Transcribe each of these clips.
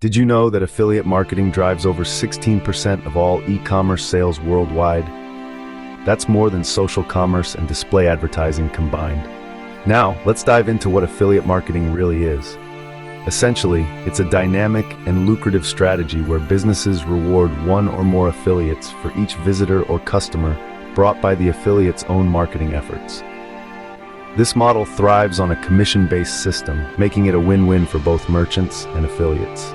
Did you know that affiliate marketing drives over 16% of all e-commerce sales worldwide? That's more than social commerce and display advertising combined. Now, let's dive into what affiliate marketing really is. Essentially, it's a dynamic and lucrative strategy where businesses reward one or more affiliates for each visitor or customer brought by the affiliate's own marketing efforts. This model thrives on a commission-based system, making it a win-win for both merchants and affiliates.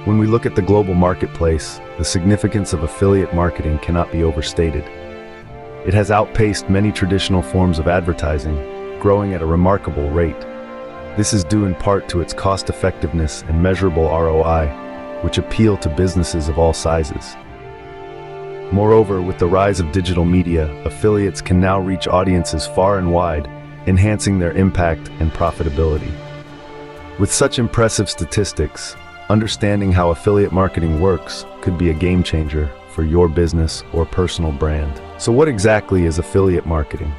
When we look at the global marketplace, the significance of affiliate marketing cannot be overstated. It has outpaced many traditional forms of advertising, growing at a remarkable rate. This is due in part to its cost-effectiveness and measurable ROI, which appeal to businesses of all sizes. Moreover, with the rise of digital media, affiliates can now reach audiences far and wide, enhancing their impact and profitability. With such impressive statistics, understanding how affiliate marketing works could be a game changer for your business or personal brand. So what exactly is affiliate marketing?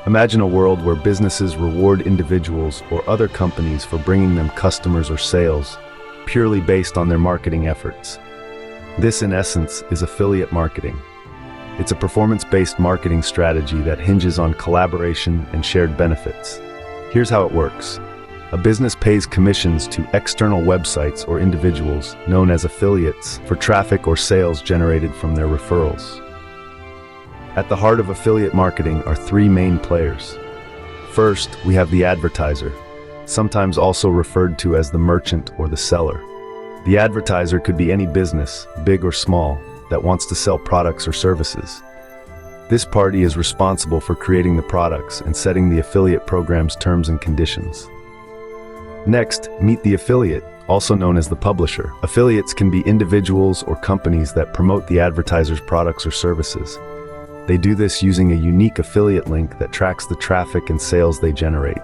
Imagine a world where businesses reward individuals or other companies for bringing them customers or sales, purely based on their marketing efforts. This, in essence, is affiliate marketing. It's a performance-based marketing strategy that hinges on collaboration and shared benefits. Here's how it works. A business pays commissions to external websites or individuals, known as affiliates, for traffic or sales generated from their referrals. At the heart of affiliate marketing are three main players. First, we have the advertiser, sometimes also referred to as the merchant or the seller. The advertiser could be any business, big or small, that wants to sell products or services. This party is responsible for creating the products and setting the affiliate program's terms and conditions. Next, meet the affiliate, also known as the publisher. Affiliates can be individuals or companies that promote the advertiser's products or services. They do this using a unique affiliate link that tracks the traffic and sales they generate.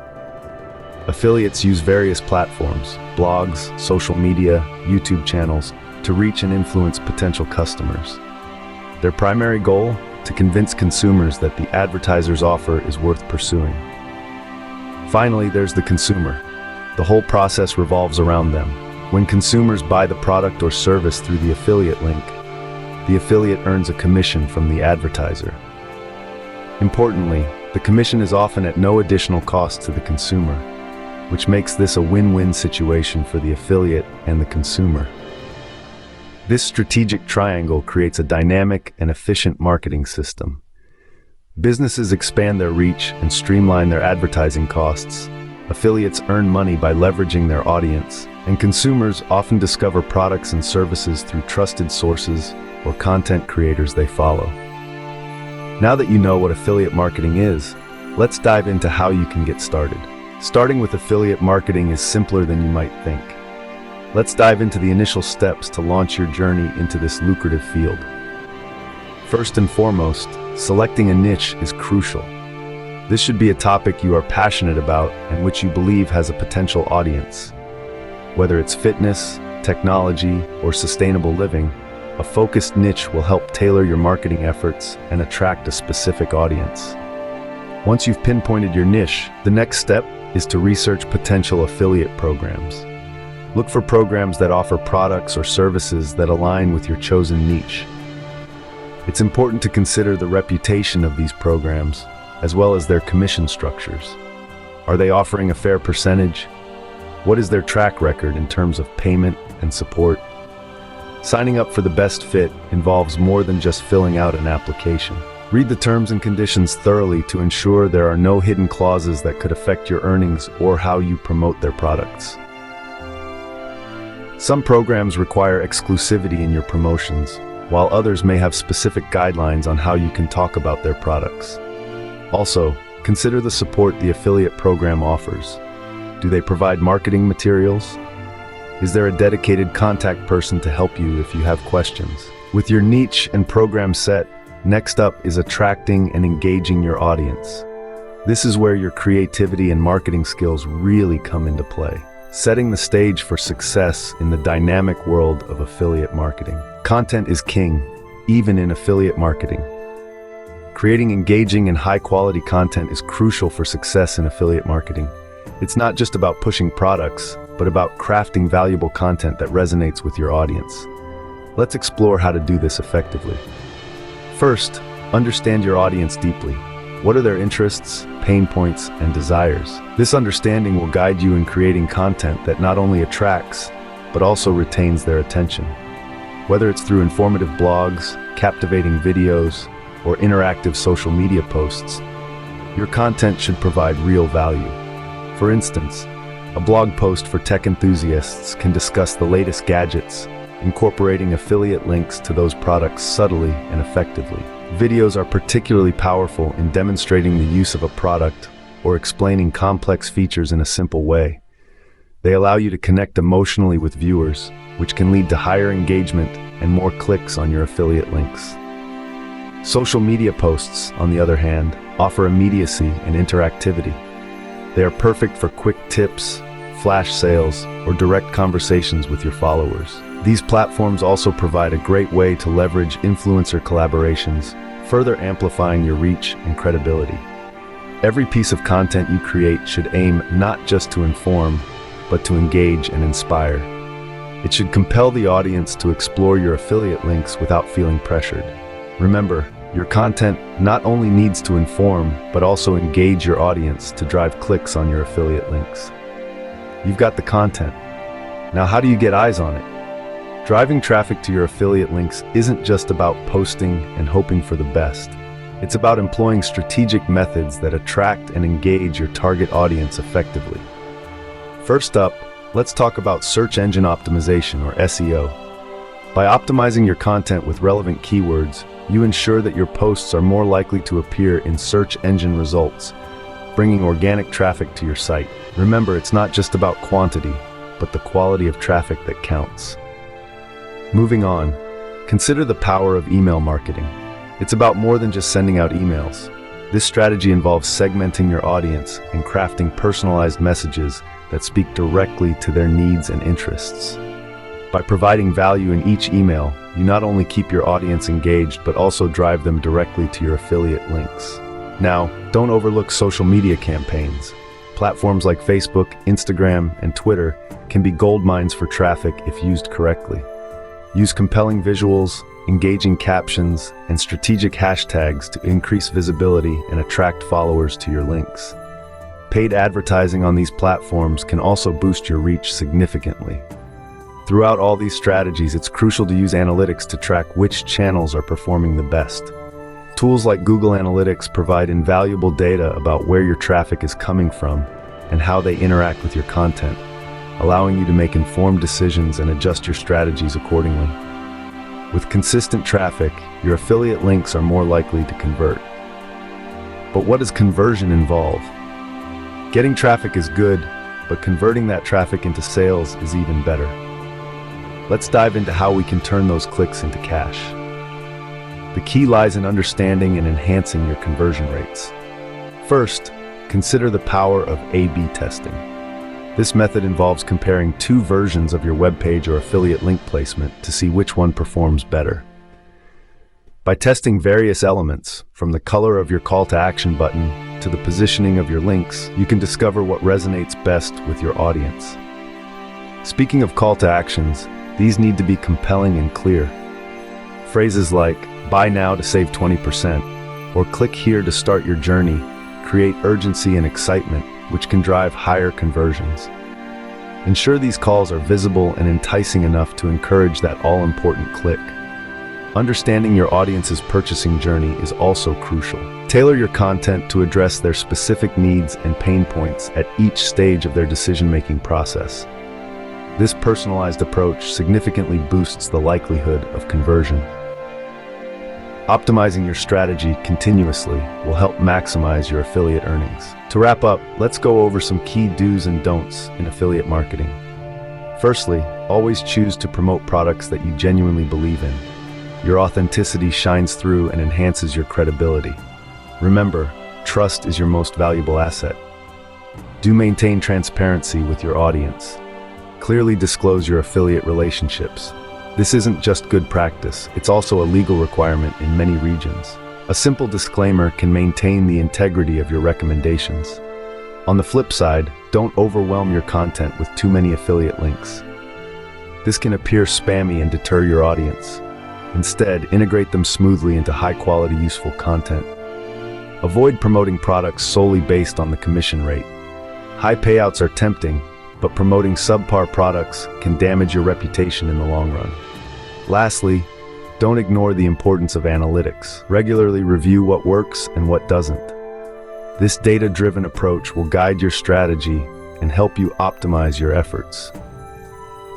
Affiliates use various platforms, blogs, social media, YouTube channels, to reach and influence potential customers. Their primary goal? To convince consumers that the advertiser's offer is worth pursuing. Finally, there's the consumer. The whole process revolves around them. When consumers buy the product or service through the affiliate link, the affiliate earns a commission from the advertiser. Importantly, the commission is often at no additional cost to the consumer, which makes this a win-win situation for the affiliate and the consumer. This strategic triangle creates a dynamic and efficient marketing system. Businesses expand their reach and streamline their advertising costs. Affiliates earn money by leveraging their audience, and consumers often discover products and services through trusted sources or content creators they follow. Now that you know what affiliate marketing is, let's dive into how you can get started. Starting with affiliate marketing is simpler than you might think. Let's dive into the initial steps to launch your journey into this lucrative field. First and foremost, selecting a niche is crucial. This should be a topic you are passionate about and which you believe has a potential audience. Whether it's fitness, technology, or sustainable living, a focused niche will help tailor your marketing efforts and attract a specific audience. Once you've pinpointed your niche, the next step is to research potential affiliate programs. Look for programs that offer products or services that align with your chosen niche. It's important to consider the reputation of these programs, as well as their commission structures. Are they offering a fair percentage? What is their track record in terms of payment and support? Signing up for the best fit involves more than just filling out an application. Read the terms and conditions thoroughly to ensure there are no hidden clauses that could affect your earnings or how you promote their products. Some programs require exclusivity in your promotions, while others may have specific guidelines on how you can talk about their products. Also, consider the support the affiliate program offers. Do they provide marketing materials? Is there a dedicated contact person to help you if you have questions? With your niche and program set, next up is attracting and engaging your audience. This is where your creativity and marketing skills really come into play, setting the stage for success in the dynamic world of affiliate marketing. Content is king, even in affiliate marketing. Creating engaging and high-quality content is crucial for success in affiliate marketing. It's not just about pushing products, but about crafting valuable content that resonates with your audience. Let's explore how to do this effectively. First, understand your audience deeply. What are their interests, pain points, and desires? This understanding will guide you in creating content that not only attracts, but also retains their attention. Whether it's through informative blogs, captivating videos, or interactive social media posts, your content should provide real value. For instance, a blog post for tech enthusiasts can discuss the latest gadgets, incorporating affiliate links to those products subtly and effectively. Videos are particularly powerful in demonstrating the use of a product or explaining complex features in a simple way. They allow you to connect emotionally with viewers, which can lead to higher engagement and more clicks on your affiliate links. Social media posts, on the other hand, offer immediacy and interactivity. They are perfect for quick tips, flash sales, or direct conversations with your followers. These platforms also provide a great way to leverage influencer collaborations, further amplifying your reach and credibility. Every piece of content you create should aim not just to inform, but to engage and inspire. It should compel the audience to explore your affiliate links without feeling pressured. Remember, your content not only needs to inform, but also engage your audience to drive clicks on your affiliate links. You've got the content. Now, how do you get eyes on it? Driving traffic to your affiliate links isn't just about posting and hoping for the best. It's about employing strategic methods that attract and engage your target audience effectively. First up, let's talk about search engine optimization, or SEO. By optimizing your content with relevant keywords, you ensure that your posts are more likely to appear in search engine results, bringing organic traffic to your site. Remember, it's not just about quantity, but the quality of traffic that counts. Moving on, consider the power of email marketing. It's about more than just sending out emails. This strategy involves segmenting your audience and crafting personalized messages that speak directly to their needs and interests. By providing value in each email, you not only keep your audience engaged, but also drive them directly to your affiliate links. Now, don't overlook social media campaigns. Platforms like Facebook, Instagram, and Twitter can be gold mines for traffic if used correctly. Use compelling visuals, engaging captions, and strategic hashtags to increase visibility and attract followers to your links. Paid advertising on these platforms can also boost your reach significantly. Throughout all these strategies, it's crucial to use analytics to track which channels are performing the best. Tools like Google Analytics provide invaluable data about where your traffic is coming from and how they interact with your content, allowing you to make informed decisions and adjust your strategies accordingly. With consistent traffic, your affiliate links are more likely to convert. But what does conversion involve? Getting traffic is good, but converting that traffic into sales is even better. Let's dive into how we can turn those clicks into cash. The key lies in understanding and enhancing your conversion rates. First, consider the power of A/B testing. This method involves comparing two versions of your webpage or affiliate link placement to see which one performs better. By testing various elements, from the color of your call to action button to the positioning of your links, you can discover what resonates best with your audience. Speaking of call to actions, these need to be compelling and clear. Phrases like, "Buy now to save 20%, or "Click here to start your journey," create urgency and excitement, which can drive higher conversions. Ensure these calls are visible and enticing enough to encourage that all-important click. Understanding your audience's purchasing journey is also crucial. Tailor your content to address their specific needs and pain points at each stage of their decision-making process. This personalized approach significantly boosts the likelihood of conversion. Optimizing your strategy continuously will help maximize your affiliate earnings. To wrap up, let's go over some key do's and don'ts in affiliate marketing. Firstly, always choose to promote products that you genuinely believe in. Your authenticity shines through and enhances your credibility. Remember, trust is your most valuable asset. Do maintain transparency with your audience. Clearly disclose your affiliate relationships. This isn't just good practice, it's also a legal requirement in many regions. A simple disclaimer can maintain the integrity of your recommendations. On the flip side, don't overwhelm your content with too many affiliate links. This can appear spammy and deter your audience. Instead, integrate them smoothly into high-quality, useful content. Avoid promoting products solely based on the commission rate. High payouts are tempting, but promoting subpar products can damage your reputation in the long run. Lastly, don't ignore the importance of analytics. Regularly review what works and what doesn't. This data-driven approach will guide your strategy and help you optimize your efforts.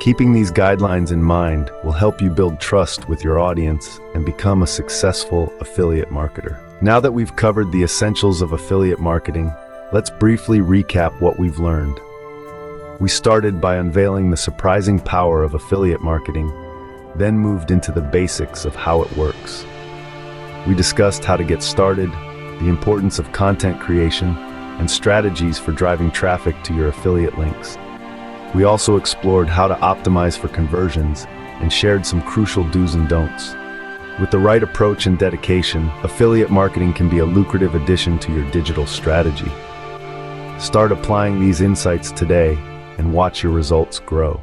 Keeping these guidelines in mind will help you build trust with your audience and become a successful affiliate marketer. Now that we've covered the essentials of affiliate marketing, let's briefly recap what we've learned. We started by unveiling the surprising power of affiliate marketing, then moved into the basics of how it works. We discussed how to get started, the importance of content creation, and strategies for driving traffic to your affiliate links. We also explored how to optimize for conversions and shared some crucial do's and don'ts. With the right approach and dedication, affiliate marketing can be a lucrative addition to your digital strategy. Start applying these insights today and watch your results grow.